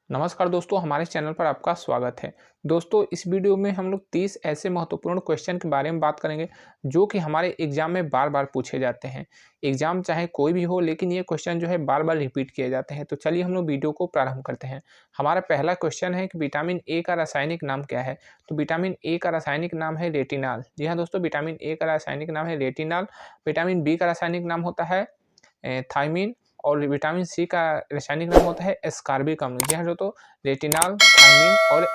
नमस्कार दोस्तों, हमारे चैनल पर आपका स्वागत है। दोस्तों, इस वीडियो में हम लोग 30 ऐसे महत्वपूर्ण क्वेश्चन के बारे में बात करेंगे जो कि हमारे एग्जाम में बार-बार पूछे जाते हैं। एग्जाम चाहे कोई भी हो, लेकिन ये क्वेश्चन जो है बार-बार रिपीट किए जाते हैं। तो चलिए हम लोग वीडियो को प्रारंभ करते हैं। हमारा पहला क्वेश्चन है कि विटामिन ए का रासायनिक नाम क्या है? तो विटामिन ए का रासायनिक नाम है रेटिनॉल। जी हाँ दोस्तों, विटामिन ए का रासायनिक नाम है रेटिनॉल। विटामिन बी का रासायनिक नाम होता है थायमीन। और विटामिन सी का रासायनिक नाम होता है एस्कॉर्बिक अम्ल। जी हाँ दोस्तों, रेटिनॉल, थायमीन और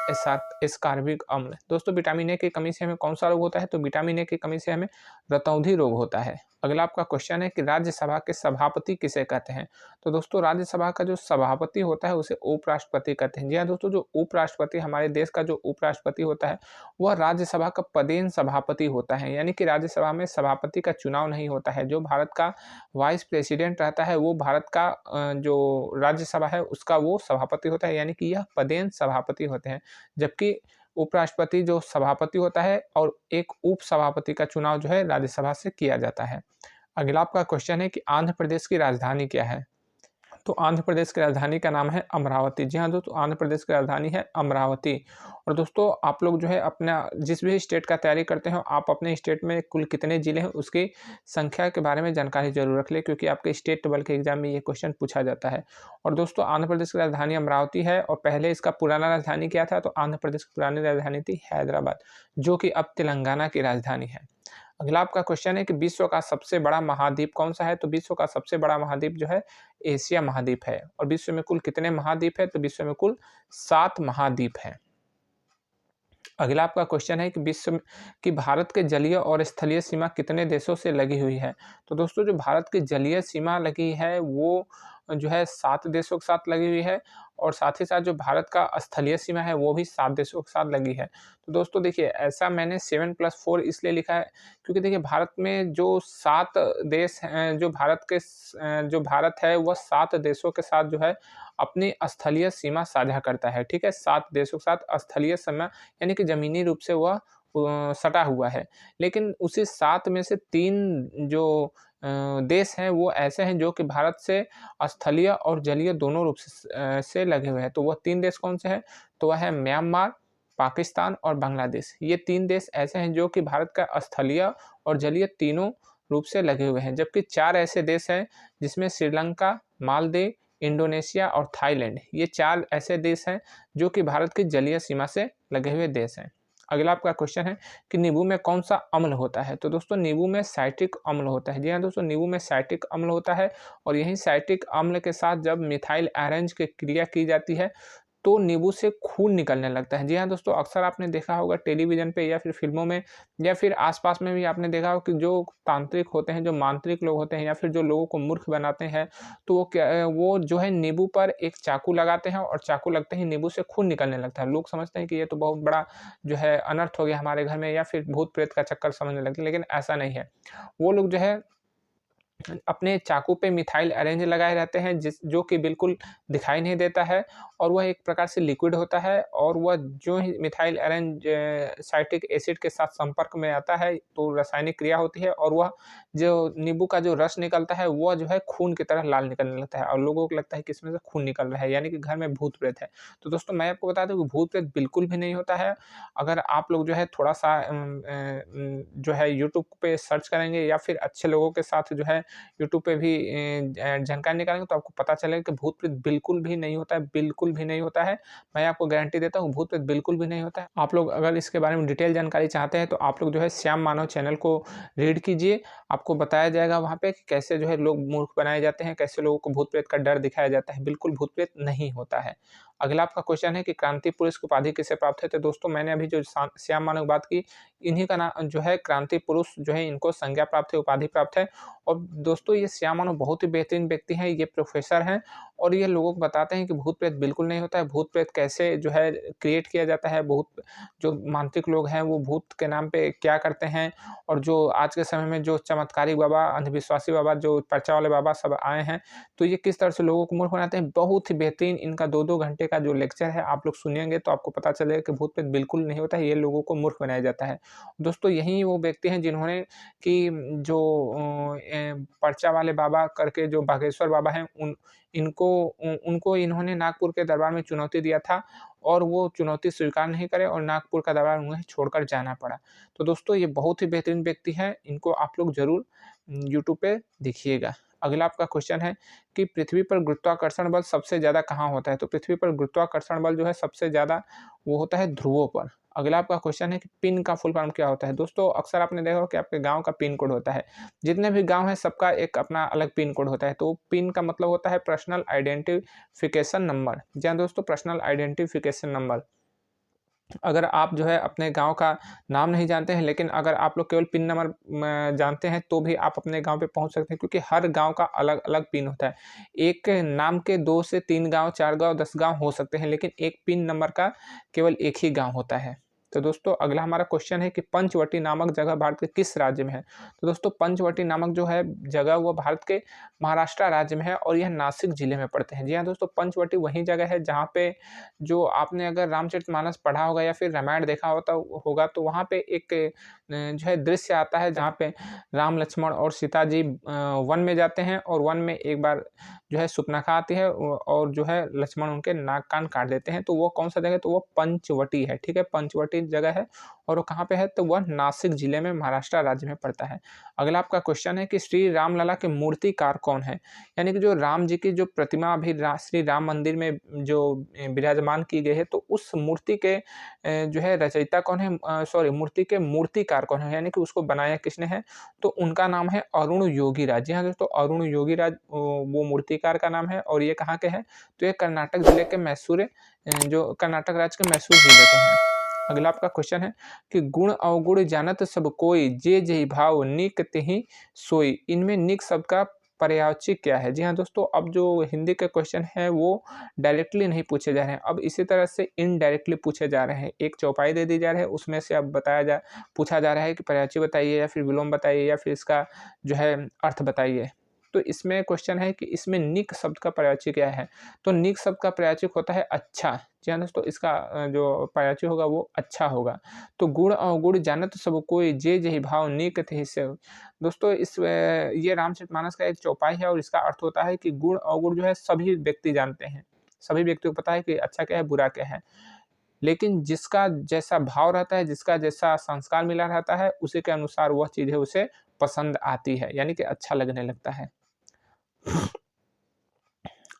एस्कॉर्बिक अम्ल। दोस्तों, विटामिन ए की कमी से हमें कौन सा रोग होता है? तो विटामिन ए की कमी से हमें रतौंधी रोग होता है। अगला आपका क्वेश्चन है कि राज्यसभा के सभापति किसे कहते हैं? तो दोस्तों, राज्यसभा का जो सभापति होता है उसे उपराष्ट्रपति कहते हैं। जी हाँ दोस्तों, जो उपराष्ट्रपति, हमारे देश का जो उपराष्ट्रपति होता है वह राज्यसभा का पदेन सभापति होता है। यानी कि राज्यसभा में सभापति का चुनाव नहीं होता है। जो भारत का वाइस प्रेसिडेंट रहता है वो भारत का जो राज्यसभा है उसका वो सभापति होता है। यानी कि यह पदेन सभापति होते हैं। जबकि उपराष्ट्रपति जो सभापति होता है और एक उप सभापति का चुनाव जो है राज्यसभा से किया जाता है। अगला आपका क्वेश्चन है कि आंध्र प्रदेश की राजधानी क्या है? तो आंध्र प्रदेश की राजधानी का नाम है अमरावती। जी हाँ दोस्तों, आंध्र प्रदेश की राजधानी है अमरावती। और दोस्तों, आप लोग जो है अपना जिस भी स्टेट का तैयारी करते हो, आप अपने स्टेट में कुल कितने ज़िले हैं उसकी संख्या के बारे में जानकारी जरूर रख लें, क्योंकि आपके स्टेट लेवल के एग्जाम में ये क्वेश्चन पूछा जाता है। और दोस्तों, आंध्र प्रदेश की राजधानी अमरावती है और पहले इसका पुराना राजधानी क्या था? तो आंध्र प्रदेश की पुरानी राजधानी थी हैदराबाद, जो कि अब तेलंगाना की राजधानी है। अगला आपका क्वेश्चन है कि विश्व का सबसे बड़ा महाद्वीप कौन सा है? तो विश्व का सबसे बड़ा महाद्वीप जो है एशिया महाद्वीप है। और विश्व में कुल कितने महाद्वीप है? तो विश्व में कुल 7 महाद्वीप हैं। अगला आपका क्वेश्चन है कि विश्व की भारत के जलीय और स्थलीय सीमा कितने देशों से लगी हुई है? तो दोस्तों, जो भारत की जलीय सीमा लगी है वो जो है 7 देशों के साथ लगी हुई है। और साथ ही साथ जो भारत का स्थलीय सीमा है वो भी 7 देशों के साथ लगी है। तो दोस्तों देखिए, ऐसा मैंने 7+4 इसलिए लिखा है क्योंकि देखिए भारत में जो 7 देश हैं, जो भारत है वह 7 देशों के साथ जो है अपनी स्थलीय सीमा साझा करता है। ठीक है, 7 देशों के साथ स्थलीय सीमा यानी कि ज़मीनी रूप से वह सटा हुआ है। लेकिन उसी 7 में से 3 जो देश हैं वो ऐसे हैं जो कि भारत से स्थलीय और जलीय दोनों रूप से लगे हुए हैं। तो वह 3 देश कौन से हैं? तो वह है म्यांमार, पाकिस्तान और बांग्लादेश। ये 3 देश ऐसे हैं जो कि भारत का स्थलीय और जलीय तीनों रूप से लगे हुए हैं। जबकि 4 ऐसे देश हैं जिसमें श्रीलंका, मालदीव, इंडोनेशिया और थाईलैंड, ये 4 ऐसे देश हैं जो कि भारत की जलीय सीमा से लगे हुए देश हैं। अगला आपका क्वेश्चन है कि नींबू में कौन सा अम्ल होता है? तो दोस्तों, नींबू में साइट्रिक अम्ल होता है। जी हाँ दोस्तों, नींबू में साइट्रिक अम्ल होता है। और यही साइट्रिक अम्ल के साथ जब मिथाइल आयरन की क्रिया की जाती है तो नींबू से खून निकलने लगता है। जी हाँ दोस्तों, अक्सर आपने देखा होगा टेलीविज़न पे या फिर फ़िल्मों में या फिर आस-पास में भी आपने देखा होगा कि जो तांत्रिक होते हैं, जो मांत्रिक लोग होते हैं या फिर जो लोगों को मूर्ख बनाते हैं, तो वो जो है नींबू पर एक चाकू लगाते हैं और चाकू लगते ही नींबू से खून निकलने लगता है। लोग समझते हैं कि ये तो बहुत बड़ा जो है अनर्थ हो गया हमारे घर में या फिर भूत-प्रेत का चक्कर समझने लगते हैं, लेकिन ऐसा नहीं है। वो लोग जो है अपने चाकू पे मिथाइल अरेंज लगाए रहते हैं जो कि बिल्कुल दिखाई नहीं देता है। और वह एक प्रकार से लिक्विड होता है और वह जो ही मिथाइल अरेंज साइट्रिक एसिड के साथ संपर्क में आता है तो रासायनिक क्रिया होती है और वह जो नींबू का जो रस निकलता है वह जो है खून की तरह लाल निकलने लगता है और लोगों को लगता है कि इसमें से खून निकल रहा है, यानी कि घर में भूत प्रेत है। तो दोस्तों, मैं आपको बता दूं कि भूत प्रेत बिल्कुल भी नहीं होता है। अगर आप लोग जो है थोड़ा सा जो है यूट्यूब पे सर्च करेंगे या फिर अच्छे लोगों के साथ जो है यूट्यूब पे भी जानकारी निकालेंगे तो आपको पता चलेगा कि भूत प्रेत बिल्कुल भी नहीं होता है, बिल्कुल भी नहीं होता है। मैं आपको गारंटी देता हूँ, भूत प्रेत बिल्कुल भी नहीं होता है। आप लोग अगर इसके बारे में डिटेल जानकारी चाहते हैं तो आप लोग जो है श्याम मानव चैनल को रीड कीजिए। आपको बताया जाएगा वहाँ पे कि कैसे जो है लोग मूर्ख बनाए जाते हैं, कैसे लोगों को भूत प्रेत का डर दिखाया जाता है। बिल्कुल भूत प्रेत नहीं होता है। अगला आपका क्वेश्चन है कि क्रांति पुरुष की उपाधि किसे प्राप्त है? तो दोस्तों, मैंने अभी जो श्याम मानव की बात की, इन्हीं का नाम जो है क्रांति पुरुष जो है इनको संज्ञा प्राप्त है, उपाधि प्राप्त है। और दोस्तों, ये श्याम मानव बहुत ही बेहतरीन व्यक्ति हैं, ये प्रोफ़ेसर हैं और ये लोगों को बताते हैं कि भूत-प्रेत बिल्कुल नहीं होता है। भूत-प्रेत कैसे जो है क्रिएट किया जाता है, भूत जो मांत्रिक लोग हैं वो भूत के नाम पे क्या करते हैं और जो आज के समय में जो चमत्कारी बाबा, अंधविश्वासी बाबा, जो पर्चा वाले बाबा सब आए हैं, तो ये किस तरह से लोगों को मूर्ख बनाते हैं। बहुत ही बेहतरीन इनका 2-2 घंटे का जो लेक्चर है, आप लोग सुनेंगे तो आपको पता चलेगा कि भूत-प्रेत बिल्कुल नहीं होता है, ये लोगों को मूर्ख बनाया जाता है। दोस्तों यही वो व्यक्ति हैं जिन्होंने कि जो पर्चा वाले बाबा करके जो बागेश्वर बाबा हैं उनको इन्होंने नागपुर के दरबार में चुनौती दिया था और वो चुनौती स्वीकार नहीं करे और नागपुर का दरबार उन्हें छोड़कर जाना पड़ा। तो दोस्तों ये बहुत ही बेहतरीन व्यक्ति हैं, इनको आप लोग ज़रूर यूट्यूब पे देखिएगा। अगला आपका क्वेश्चन है कि पृथ्वी पर गुरुत्वाकर्षण बल सबसे ज़्यादा कहाँ होता है? तो पृथ्वी पर गुरुत्वाकर्षण बल जो है सबसे ज़्यादा वो होता है ध्रुवों पर। अगला आपका क्वेश्चन है कि पिन का फुल फॉर्म क्या होता है? दोस्तों अक्सर आपने देखा होगा कि आपके गाँव का पिन कोड होता है। जितने भी गाँव हैं सबका एक अपना अलग पिन कोड होता है। तो पिन का मतलब होता है पर्सनल आइडेंटिफिकेशन नंबर। जी हाँ दोस्तों, पर्सनल आइडेंटिफिकेशन नंबर। अगर आप जो है अपने गाँव का नाम नहीं जानते हैं, लेकिन अगर आप लोग केवल पिन नंबर जानते हैं तो भी आप अपने गाँव पे पहुँच सकते हैं, क्योंकि हर गाँव का अलग-अलग पिन होता है। एक नाम के 2 से 3 गाँव, 4 गाँव, 10 गाँव हो सकते हैं, लेकिन एक पिन नंबर का केवल एक ही गाँव होता है। तो दोस्तों अगला हमारा क्वेश्चन है कि पंचवटी नामक जगह भारत के किस राज्य में है? तो दोस्तों पंचवटी नामक जो है जगह वो भारत के महाराष्ट्र राज्य में है और यह नासिक जिले में पड़ते हैं। जी हाँ दोस्तों, पंचवटी वही जगह है जहाँ पे जो आपने अगर रामचरितमानस पढ़ा होगा या फिर रामायण देखा होगा तो वहाँ पे एक जो है दृश्य आता है जहाँ पे राम, लक्ष्मण और सीता जी वन में जाते हैं और वन में एक बार जो है शूर्पणखा आती है और जो है लक्ष्मण उनके नाक कान काट देते हैं। तो वो कौन सा जगह है? तो वो पंचवटी है। ठीक है, पंचवटी जगह है और वो कहाँ पे है? तो वह नासिक जिले में महाराष्ट्र राज्य में पड़ता है। अगला आपका क्वेश्चन है कि श्री रामलला के मूर्तिकार कौन है? यानी कि जो राम जी की जो प्रतिमा अभी श्री राम मंदिर में जो विराजमान की गई है, तो उस मूर्ति के जो है रचयिता कौन है? सॉरी, मूर्ति के मूर्तिकार कौन है? यानी कि उसको बनाया किसने है? तो उनका नाम है अरुण योगीराज। जी हाँ दोस्तों, अरुण योगीराज वो मूर्तिकार का नाम है और ये कहाँ के हैं? तो ये कर्नाटक जिले के मैसूर जो कर्नाटक राज्य के मैसूर जिले के हैं। अगला आपका क्वेश्चन है कि गुण अवगुण जानत सब कोई, जे जेहि भाव निक तेहि सोई। इनमें निक शब्द का पर्यायवाची क्या है? जी हाँ दोस्तों, अब जो हिंदी के क्वेश्चन है वो डायरेक्टली नहीं पूछे जा रहे हैं, अब इसी तरह से इनडायरेक्टली पूछे जा रहे हैं। एक चौपाई दे दी जा रही है, उसमें से अब पूछा जा रहा है कि पर्यायवाची बताइए या फिर विलोम बताइए या फिर इसका जो है अर्थ बताइए। तो इसमें क्वेश्चन है कि इसमें निक शब्द का पर्यायवाची क्या है? तो निक शब्द का पर्यायवाची होता है अच्छा। जी हाँ दोस्तों, इसका जो पर्यायवाची होगा वो अच्छा होगा। तो गुण अवगुण जानत सब कोई, जे जेहि भाव निक तेहि सेव। दोस्तों ये रामचरितमानस का एक चौपाई है और इसका अर्थ होता है कि गुण अवगुण जो है सभी व्यक्ति जानते हैं। सभी व्यक्तियों को पता है कि अच्छा क्या है, बुरा क्या है। लेकिन जिसका जैसा भाव रहता है, जिसका जैसा संस्कार मिला रहता है, उसी के अनुसार वह चीज़ है उसे पसंद आती है, यानी कि अच्छा लगने लगता है।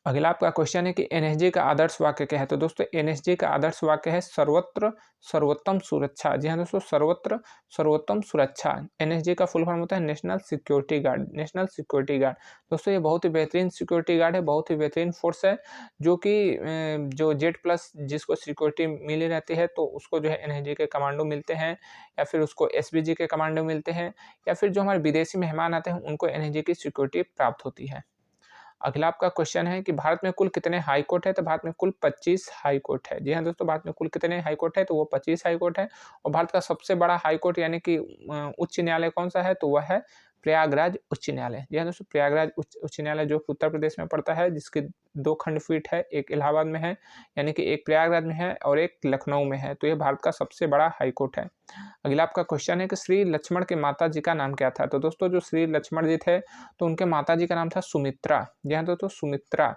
अगला आपका क्वेश्चन है कि एनएसजी का आदर्श वाक्य क्या है? तो दोस्तों एनएसजी का आदर्श वाक्य है सर्वत्र सर्वोत्तम सुरक्षा। जी हाँ दोस्तों, सर्वत्र सर्वोत्तम सुरक्षा। एनएसजी का फुल फॉर्म होता है national security guard. National security guard दोस्तों ये बहुत ही बेहतरीन सिक्योरिटी गार्ड है, बहुत ही बेहतरीन फोर्स है, जो कि जो जेड प्लस जिसको सिक्योरिटी मिली रहती है तो उसको जो है एनएसजी के कमांडो मिलते हैं या फिर उसको एसबीजी के कमांडो मिलते हैं या फिर जो हमारे विदेशी मेहमान आते हैं उनको एनएसजी की सिक्योरिटी प्राप्त होती है। अगला आपका क्वेश्चन है कि भारत में कुल कितने हाई कोर्ट है? तो भारत में कुल 25 हाई कोर्ट है। जी हाँ दोस्तों, भारत में कुल कितने हाई कोर्ट है? तो वो 25 हाई कोर्ट है और भारत का सबसे बड़ा हाई कोर्ट यानी कि उच्च न्यायालय कौन सा है? तो वह है प्रयागराज उच्च न्यायालय। जी हाँ दोस्तों, प्रयागराज उच्च न्यायालय जो कि उत्तर प्रदेश में पड़ता है, जिसकी 2 खंडपीठ है, एक इलाहाबाद में है यानी कि एक प्रयागराज में है और एक लखनऊ में है। तो ये भारत का सबसे बड़ा हाई कोर्ट है। अगला आपका क्वेश्चन है कि श्री लक्ष्मण के माता जी का नाम क्या था? तो दोस्तों जो श्री लक्ष्मण जी थे तो उनके माता जी का नाम था सुमित्रा। जी हाँ दोस्तों, सुमित्रा।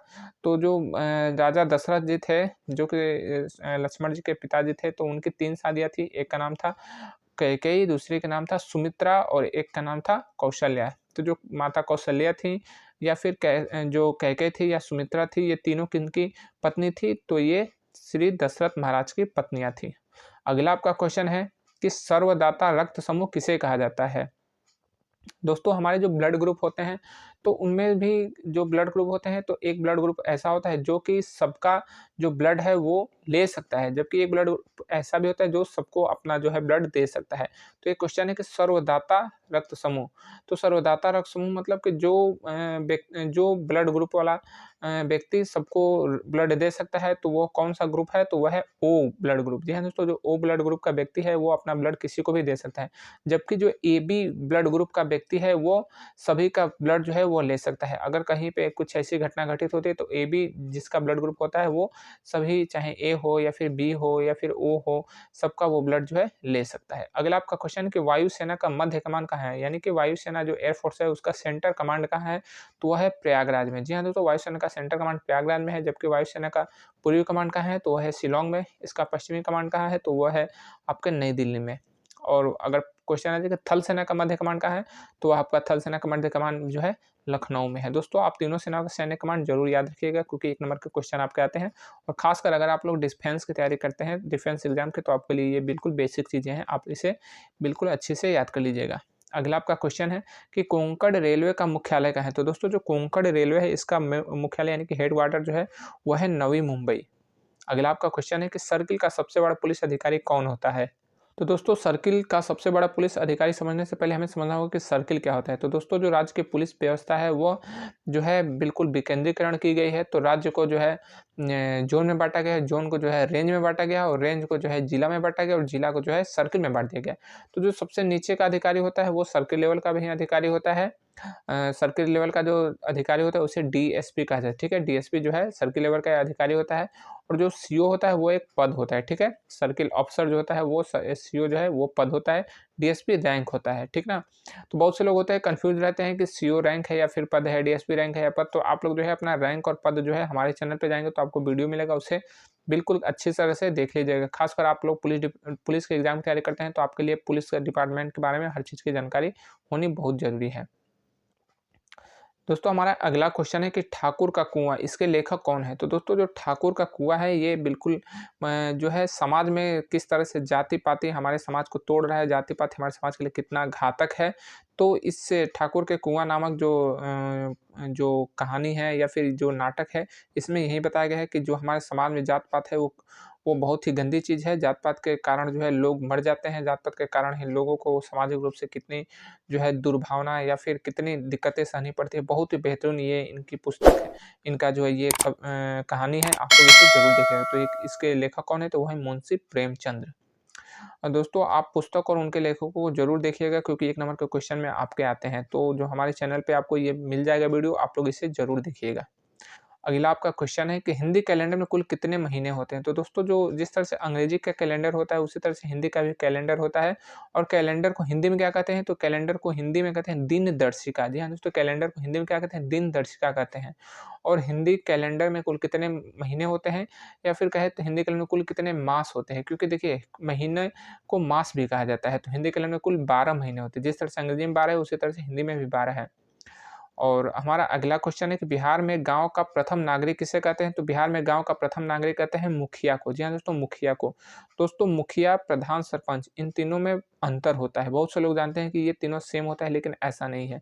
तो जो राजा दशरथ जी थे जो कि लक्ष्मण जी के पिताजी थे, तो उनकी 3 शादियाँ थी। एक का नाम था कैकेयी, दूसरे का नाम था सुमित्रा और एक का नाम था कौशल्या। तो जो माता कौशल्या थी या फिर जो कैकेयी थी या सुमित्रा थी, ये तीनों किनकी पत्नी थी? तो ये श्री दशरथ महाराज की पत्नियां थी। अगला आपका क्वेश्चन है कि सर्वदाता रक्त समूह किसे कहा जाता है? दोस्तों हमारे जो ब्लड ग्रुप होते हैं तो उनमें भी जो ब्लड ग्रुप होते हैं तो एक ब्लड ग्रुप ऐसा होता है जो कि सबका जो ब्लड है वो ले सकता है, जबकि एक ब्लड ग्रुप ऐसा भी होता है जो सबको अपना जो है ब्लड दे सकता है। तो ये क्वेश्चन है कि सर्वदाता रक्त समूह, तो सर्वदाता रक्त समूह मतलब कि जो ब्लड ग्रुप वाला व्यक्ति सबको ब्लड दे सकता है तो वो कौन सा ग्रुप है? तो वह है ओ ब्लड ग्रुप। जी हाँ दोस्तों, जो ओ ब्लड ग्रुप का व्यक्ति है वो अपना ब्लड किसी को भी दे सकता है, जबकि जो ए बी ब्लड ग्रुप का व्यक्ति है वो सभी का ब्लड जो है वो ले सकता है। अगर कहीं पे कुछ ऐसी घटना घटित होती है तो AB जिसका ब्लड ग्रुप होता है वो सभी, चाहे A हो या फिर B हो या फिर O हो, सबका वो ब्लड जो है ले सकता है। अगला आपका क्वेश्चन कि वायुसेना का मध्य कमान कहाँ है? यानी कि वायुसेना जो एयरफोर्स है उसका सेंटर कमांड कहाँ है? तो वह है प्रयागराज में। जी हाँ दोस्तों, वायुसेना का सेंटर कमांड प्रयागराज में है, जबकि वायुसेना का पूर्वी कमांड कहाँ है? तो वह है शिलांग में। इसका पश्चिमी कमांड कहाँ है? तो वह है आपके नई दिल्ली में। और अगर क्वेश्चन आ जाए कि थल सेना का मध्य कमांड कहाँ है? तो वह आपका थल सेना का मध्य कमांड जो है लखनऊ में है। दोस्तों आप तीनों सेनाओं का सैन्य कमांड जरूर याद रखिएगा, क्योंकि 1 नंबर के क्वेश्चन आपके आते हैं। और खासकर अगर आप लोग डिफेंस की तैयारी करते हैं, डिफेंस एग्जाम की, तो आपके लिए ये बिल्कुल बेसिक चीज़ें हैं, आप इसे बिल्कुल अच्छे से याद कर लीजिएगा। अगला आपका क्वेश्चन है कि कोंकण रेलवे का मुख्यालय कहाँ है? तो दोस्तों जो कोंकण रेलवे है इसका मुख्यालय यानी कि हेडक्वार्टर जो है वह है नवी मुंबई। अगला आपका क्वेश्चन है कि सर्किल का सबसे बड़ा पुलिस अधिकारी कौन होता है? तो दोस्तों सर्किल का सबसे बड़ा पुलिस अधिकारी समझने से पहले हमें समझना होगा कि सर्किल क्या होता है। तो दोस्तों जो राज्य की पुलिस व्यवस्था है वो जो है बिल्कुल विकेंद्रीकरण की गई है। तो राज्य को जो है जोन में बांटा गया है, जोन को जो है रेंज में बांटा गया और रेंज को जो है जिला में बांटा गया और जिला को जो है सर्किल में बांट दिया गया। तो जो सबसे नीचे का अधिकारी होता है वो सर्किल लेवल का भी अधिकारी होता है। सर्किल लेवल का जो अधिकारी होता है उसे डीएसपी कहा जाता है। ठीक है, डीएसपी जो है सर्किल लेवल का अधिकारी होता है। और जो सीओ होता है वो एक पद होता है। ठीक है, सर्किल ऑफिसर जो होता है वो सीओ जो है वो पद होता है, डीएसपी रैंक होता है। ठीक ना। तो बहुत से लोग होते हैं कंफ्यूज रहते हैं कि सीओ रैंक है या फिर पद है, डीएसपी रैंक है या पद। तो आप लोग जो है अपना रैंक और पद जो है हमारे चैनल पे जाएंगे तो आपको वीडियो मिलेगा, उसे बिल्कुल अच्छी तरह से देख लीजिएगा। खासकर आप लोग पुलिस के एग्जाम की तैयारी करते हैं तो आपके लिए पुलिस डिपार्टमेंट के बारे में हर चीज़ की जानकारी होनी बहुत ज़रूरी है। दोस्तों हमारा अगला क्वेश्चन है कि ठाकुर का कुआं, इसके लेखक कौन है? तो दोस्तों जो ठाकुर का कुआं है ये बिल्कुल जो है समाज में किस तरह से जाति पाति हमारे समाज को तोड़ रहा है, जाति पाति हमारे समाज के लिए कितना घातक है। तो इससे ठाकुर के कुआं नामक जो कहानी है या फिर जो नाटक है, इसमें यही बताया गया है कि जो हमारे समाज में जात पात है वो बहुत ही गंदी चीज़ है। जात पात के कारण जो है लोग मर जाते हैं, जात पात के कारण ही लोगों को सामाजिक रूप से कितनी जो है दुर्भावना या फिर कितनी दिक्कतें सहनी पड़ती है। बहुत ही बेहतरीन ये इनकी पुस्तक है, इनका जो है ये कहानी है, आप लोग इसे ज़रूर देखें। तो एक इसके लेखक कौन है? तो वो है मुंशी प्रेमचंद्र। दोस्तों आप पुस्तक और उनके लेखकों को ज़रूर देखिएगा, क्योंकि 1 नंबर के क्वेश्चन में आपके आते हैं। तो जो हमारे चैनल पे आपको ये मिल जाएगा वीडियो, आप लोग इसे ज़रूर देखिएगा। अगला आपका क्वेश्चन है कि हिंदी कैलेंडर में कुल कितने महीने होते हैं? तो दोस्तों जो जिस तरह से अंग्रेजी का कैलेंडर होता है उसी तरह से हिंदी का भी कैलेंडर होता है। और कैलेंडर को हिंदी में क्या कहते हैं? तो कैलेंडर को हिंदी में कहते हैं दिनदर्शिका। जी हाँ दोस्तों, कैलेंडर को हिंदी में क्या कहते हैं? दिनदर्शिका कहते हैं। और हिंदी कैलेंडर में कुल कितने महीने होते हैं, या फिर कहें तो हिंदी कैलेंडर में कुल कितने मास होते हैं? क्योंकि देखिए महीने को मास भी कहा जाता है। तो हिंदी कैलेंडर में कुल 12 महीने होते हैं। जिस तरह से अंग्रेजी में 12 है उसी तरह से हिंदी में भी 12 है। और हमारा अगला क्वेश्चन है कि बिहार में गाँव का प्रथम नागरिक किसे कहते हैं? तो बिहार में गाँव का प्रथम नागरिक कहते हैं मुखिया को। जी हाँ दोस्तों, मुखिया को। दोस्तों मुखिया, प्रधान, सरपंच, इन तीनों में अंतर होता है। बहुत से लोग जानते हैं कि ये तीनों सेम होता है, लेकिन ऐसा नहीं है।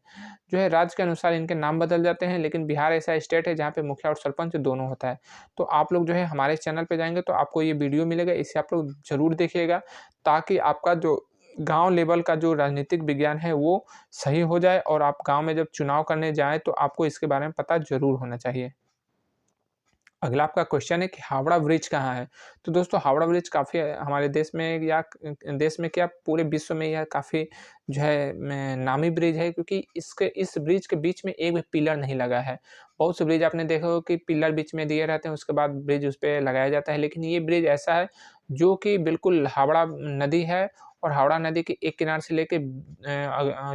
जो है राज्य के अनुसार इनके नाम बदल जाते हैं, लेकिन बिहार ऐसा स्टेट है जहाँ पे मुखिया और सरपंच दोनों होता है। तो आप लोग जो है हमारे चैनल पे जाएँगे तो आपको ये वीडियो मिलेगा, इसे आप लोग ज़रूर देखिएगा, ताकि आपका जो गाँव लेवल का जो राजनीतिक विज्ञान है वो सही हो जाए और आप गाँव में जब चुनाव करने जाएँ तो आपको इसके बारे में पता ज़रूर होना चाहिए। अगला आपका क्वेश्चन है कि हावड़ा ब्रिज कहाँ है? तो दोस्तों हावड़ा ब्रिज काफ़ी हमारे देश में या देश में क्या पूरे विश्व में यह काफ़ी जो है नामी ब्रिज है, क्योंकि इस ब्रिज के बीच में एक भी पिलर नहीं लगा है। बहुत से ब्रिज आपने देखा होगा कि पिलर बीच में दिए रहते हैं, उसके बाद ब्रिज उस पे लगाया जाता है, लेकिन ये ब्रिज ऐसा है जो कि बिल्कुल हावड़ा नदी है और हावड़ा नदी के एक किनारे से लेके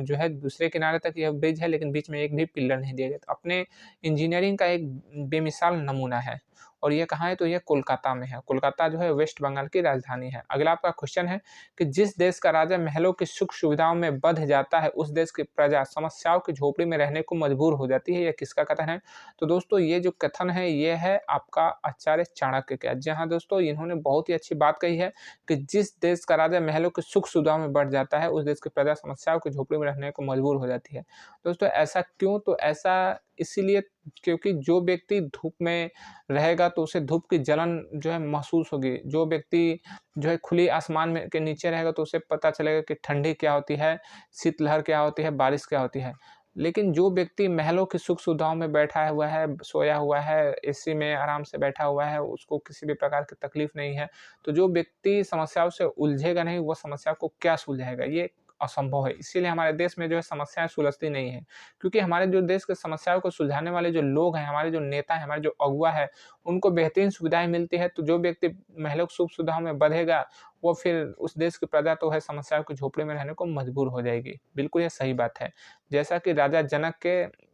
जो है दूसरे किनारे तक यह ब्रिज है, लेकिन बीच में एक भी पिलर नहीं दिया गया। तो अपने इंजीनियरिंग का एक बेमिसाल नमूना है। और ये कहाँ है? तो ये कोलकाता में है। कोलकाता जो है वेस्ट बंगाल की राजधानी है। अगला आपका क्वेश्चन है कि जिस देश का राजा महलों की सुख सुविधाओं में बँध जाता है, उस देश की प्रजा समस्याओं की झोपड़ी में रहने को मजबूर हो जाती है। यह किसका कथन है? तो दोस्तों ये जो कथन है ये है आपका आचार्य चाणक्य का। जी हाँ दोस्तों, इन्होंने बहुत ही अच्छी बात कही है कि जिस देश का राजा महलों की सुख सुविधाओं में बढ़ जाता है, उस देश की प्रजा समस्याओं की झोपड़ी में रहने को मजबूर हो जाती है। दोस्तों ऐसा क्यों? तो ऐसा इसीलिए क्योंकि जो व्यक्ति धूप में रहेगा तो उसे धूप की जलन जो है महसूस होगी। जो व्यक्ति जो है खुली आसमान में के नीचे रहेगा तो उसे पता चलेगा कि ठंडी क्या होती है, शीतलहर क्या होती है, बारिश क्या होती है। लेकिन जो व्यक्ति महलों की सुख सुविधाओं में बैठा हुआ है, सोया हुआ है, एसी में आराम से बैठा हुआ है, उसको किसी भी प्रकार की तकलीफ नहीं है, तो जो व्यक्ति समस्याओं से उलझेगा नहीं, वो समस्या को क्या सुलझाएगा? ये असंभव है। इसीलिए हमारे देश में जो है समस्याएँ सुलझती नहीं हैं, क्योंकि हमारे जो देश की समस्याओं को सुलझाने वाले जो लोग हैं, हमारे जो नेता हैं, हमारे जो अगुवा है, उनको बेहतरीन सुविधाएँ मिलती है, तो जो व्यक्ति महिला को सुख सुविधाओं में बँधेगा, वो फिर उस देश की प्रजा तो है समस्याओं के झोपड़े में रहने को मजबूर हो जाएगी। बिल्कुल ये सही बात है। जैसा कि राजा जनक के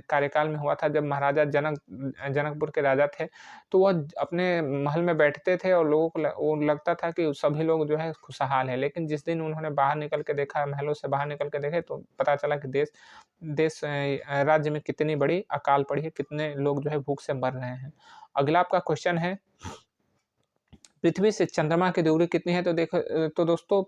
कार्यकाल में हुआ था, जब महाराजा जनकपुर के राजा थे, तो वह अपने महल में बैठते थे और लोगों को वो लगता था कि सभी लोग जो है खुशहाल हैं। लेकिन जिस दिन उन्होंने बाहर निकल के देखा, महलों से बाहर निकल के देखे, तो पता चला कि राज्य में कितनी बड़ी अकाल पड़ी है, कितने लोग जो है भूख से मर रहे हैं। अगला आपका क्वेश्चन है, पृथ्वी से चंद्रमा की दूरी कितनी है? तो दोस्तों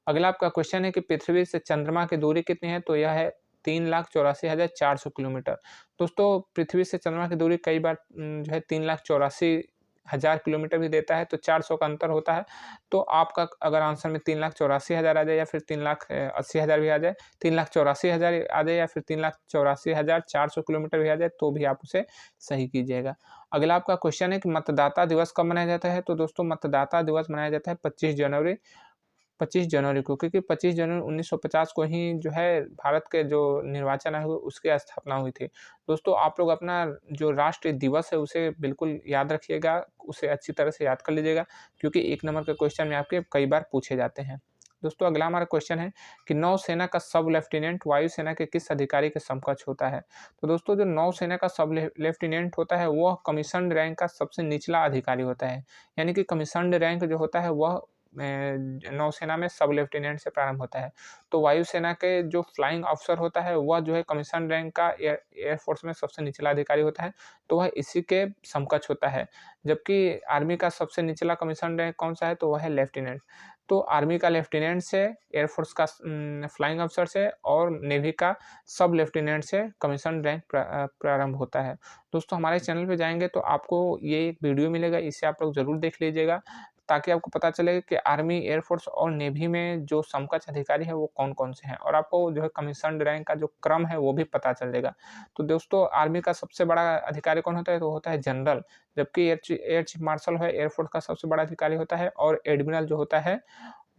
अगला आपका क्वेश्चन है कि पृथ्वी से चंद्रमा की दूरी कितनी है? तो यह है 3,84,400 किलोमीटर। दोस्तों पृथ्वी से चंद्रमा की दूरी कई बार जो है 3,84,000 किलोमीटर भी देता है, तो 400 का अंतर होता है। तो आपका अगर आंसर में 3,84,000 आ जाए या फिर 3,80,000 भी आ जाए, 3,84,000 आ जाए या फिर 3,84,400 किलोमीटर भी आ जाए, तो भी आप उसे सही कीजिएगा। अगला आपका क्वेश्चन है कि मतदाता दिवस कब मनाया जाता है? तो दोस्तों मतदाता दिवस मनाया जाता है 25 जनवरी को, क्योंकि 25 जनवरी 1950 को ही जो है भारत के जो निर्वाचन आयोग उसकी स्थापना हुई थी। दोस्तों आप लोग अपना जो राष्ट्रीय दिवस है उसे बिल्कुल याद रखिएगा, उसे अच्छी तरह से याद कर लीजिएगा, क्योंकि 1 नंबर के क्वेश्चन में आपके कई बार पूछे जाते हैं। दोस्तों अगला हमारा क्वेश्चन है कि नौसेना का सब लेफ्टिनेंट वायुसेना के किस अधिकारी के समकक्ष होता है? तो दोस्तों जो नौसेना का सब लेफ्टिनेंट होता है वह कमीशन्ड रैंक का सबसे निचला अधिकारी होता है। यानी कि कमीशन्ड रैंक जो होता है वह नौसेना में सब लेफ्टिनेंट से प्रारंभ होता है। तो वायुसेना के जो फ्लाइंग अफ़सर होता है वह जो है कमीशन रैंक का एयरफ़ोर्स में सबसे निचला अधिकारी होता है, तो वह इसी के समकक्ष होता है। जबकि आर्मी का सबसे निचला कमीशन रैंक कौन-सा है? तो वह है लेफ्टिनेंट। तो आर्मी का लेफ्टिनेंट से, एयरफ़ोर्स का फ्लाइंग अफ़सर से और नेवी का सब लेफ्टिनेंट से कमीशन रैंक प्रारंभ होता है। दोस्तों हमारे चैनल पे जाएँगे तो आपको ये एक वीडियो मिलेगा, इसे आप लोग ज़रूर देख लीजिएगा, ताकि आपको पता चले कि आर्मी, एयरफ़ोर्स और नेवी में जो समकक्ष अधिकारी हैं वो कौन-कौन से हैं, और आपको जो है कमीशन्ड रैंक का जो क्रम है वो भी पता चल जाएगा। तो दोस्तों आर्मी का सबसे बड़ा अधिकारी कौन होता है? तो होता है जनरल, जबकि एयर चीफ मार्शल है एयरफ़ोर्स का सबसे बड़ा अधिकारी होता है, और एडमिरल जो होता है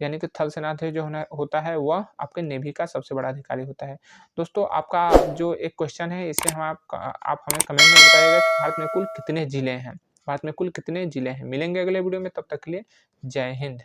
यानी कि थल सेनाध्यक्ष जो होता है वह आपके नेवी का सबसे बड़ा अधिकारी होता है। दोस्तों आपका जो एक क्वेश्चन है इसे आप हमें कमेंट में बताइएगा कि भारत में कुल कितने ज़िले हैं? भारत में कुल कितने ज़िले हैं? मिलेंगे अगले वीडियो में, तब तक के लिए जय हिंद।